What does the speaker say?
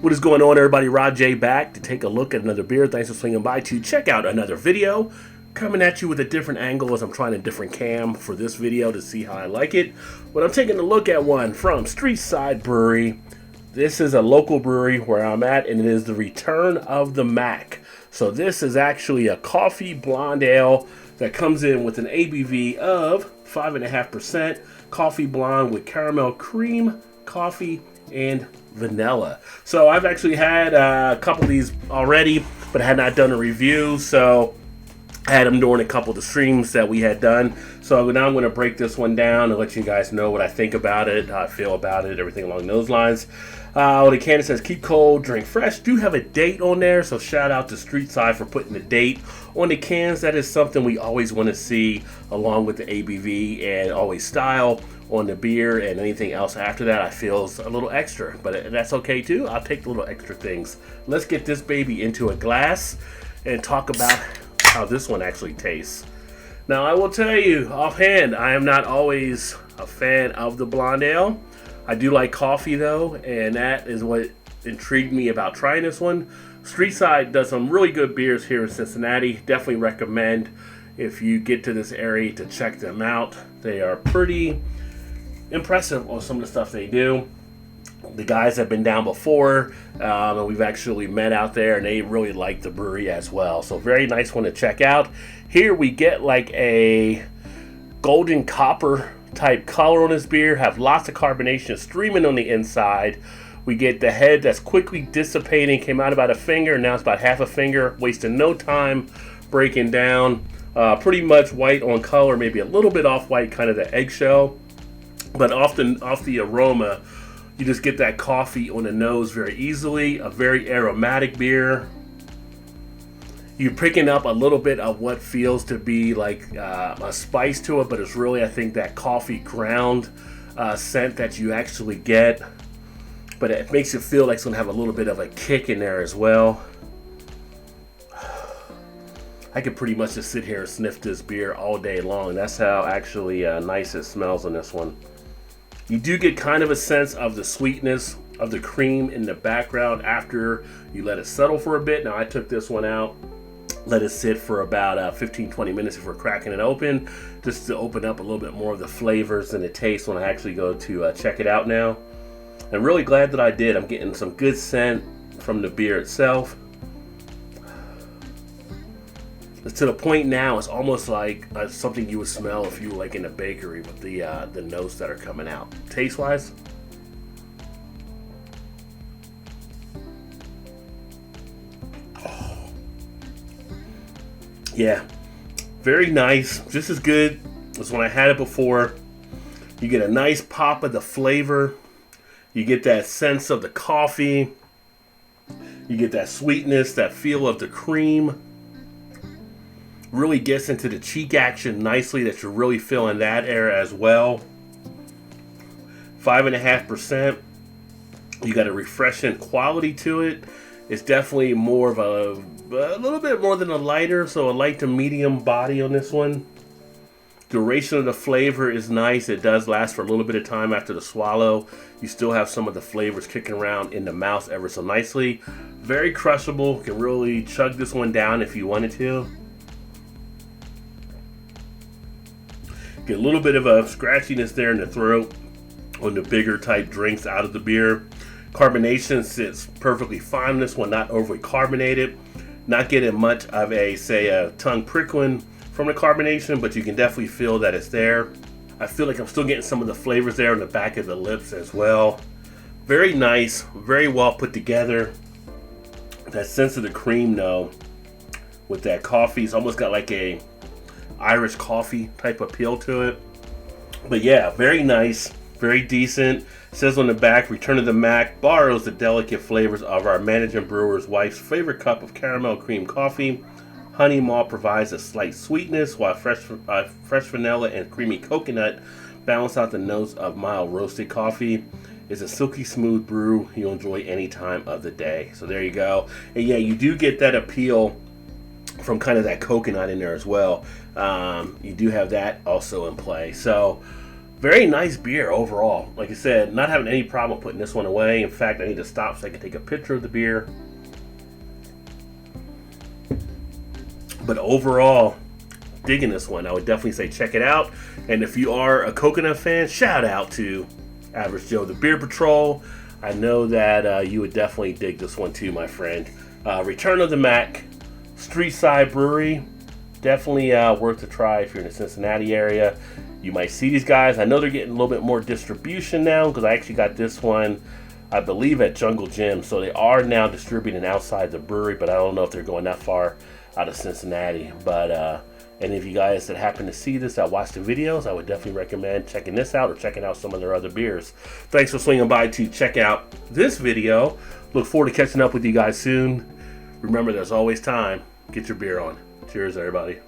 What is going on, everybody? Rod J back to take a look at another beer. Thanks for swinging by to check out another video. Coming at you with a different angle as I'm trying a different cam for this video to see how I like it. But I'm taking a look at one from Streetside Brewery. This is a local brewery where I'm at, and it is the return of the Mac. So this is actually a coffee blonde ale that comes in with an ABV of 5.5%. Coffee blonde with caramel cream, coffee, and vanilla. So I've actually had a couple of these already, but I had not done a review. So I had them during a couple of the streams that we had done. So now I'm going to break this one down and let you guys know what I think about it, how I feel about it, everything along those lines. The can says keep cold, drink fresh. Do have a date on there, so shout out to Streetside for putting the date on the cans. That is something we always want to see, along with the ABV and always style on the beer, and anything else after that I feel is a little extra, but that's okay too. I'll take the little extra things. Let's get this baby into a glass and talk about how this one actually tastes. Now, I will tell you offhand, I am not always a fan of the blonde ale. I do like coffee though, and that is what intrigued me about trying this one. Streetside does some really good beers here in Cincinnati. Definitely recommend, if you get to this area, to check them out. They are pretty impressive on some of the stuff they do. The guys have been down before, and we've actually met out there, and they really like the brewery as well. So very nice one to check out. Here we get like a golden copper type color on this beer. Have lots of carbonation streaming on the inside. We get the head that's quickly dissipating. Came out about a finger, now it's about half a finger. Wasting no time breaking down. Pretty much white on color, maybe a little bit off white, kind of the eggshell. But often off the aroma, you just get that coffee on the nose very easily. A very aromatic beer. You're picking up a little bit of what feels to be like a spice to it, but it's really, I think, that coffee ground scent that you actually get. But it makes it feel like it's going to have a little bit of a kick in there as well. I could pretty much just sit here and sniff this beer all day long. That's how actually nice it smells on this one. You do get kind of a sense of the sweetness of the cream in the background after you let it settle for a bit. Now, I took this one out, let it sit for about 15-20 minutes before cracking it open, just to open up a little bit more of the flavors and the taste when I actually go to check it out now. I'm really glad that I did. I'm getting some good scent from the beer itself. It's to the point now, it's almost like something you would smell if you were like in a bakery with the notes that are coming out. Taste-wise, yeah, very nice. Just as good as when I had it before. You get a nice pop of the flavor. You get that sense of the coffee. You get that sweetness, that feel of the cream. Really gets into the cheek action nicely, that you're really feeling that air as well. 5.5%. You got a refreshing quality to it. It's definitely more of a little bit more than a lighter, so a light to medium body on this one. Duration of the flavor is nice. It does last for a little bit of time after the swallow. You still have some of the flavors kicking around in the mouth ever so nicely. Very crushable. You can really chug this one down if you wanted to. Get a little bit of a scratchiness there in the throat on the bigger type drinks out of the beer. Carbonation sits perfectly fine on this one, not overly carbonated. Not getting much of a tongue prickling from the carbonation, but you can definitely feel that it's there. I feel like I'm still getting some of the flavors there on the back of the lips as well. Very nice, very well put together. That sense of the cream though, with that coffee, it's almost got like a Irish coffee type appeal to it. But yeah, very nice, very decent. It says on the back, Return of the Mac borrows the delicate flavors of our managing brewer's wife's favorite cup of caramel cream coffee. Honey malt provides a slight sweetness, while fresh vanilla and creamy coconut balance out the notes of mild roasted coffee. It's a silky smooth brew you'll enjoy any time of the day. So there you go. And yeah, you do get that appeal from kind of that coconut in there as well. You do have that also in play. So Very nice beer overall. Like I said, not having any problem putting this one away. In fact, I need to stop so I can take a picture of the beer. But overall, digging this one. I would definitely say check it out. And if you are a coconut fan, shout out to Average Joe the Beer Patrol. I know that you would definitely dig this one too, my friend. Return of the Mac, Streetside Brewery. Definitely worth a try if you're in the Cincinnati area. You might see these guys. I know they're getting a little bit more distribution now because I actually got this one, I believe, at Jungle Gym. So they are now distributing outside the brewery, but I don't know if they're going that far out of Cincinnati. But any of you guys that happen to see this, that watch the videos, I would definitely recommend checking this out or checking out some of their other beers. Thanks for swinging by to check out this video. Look forward to catching up with you guys soon. Remember, there's always time. Get your beer on. Cheers, everybody.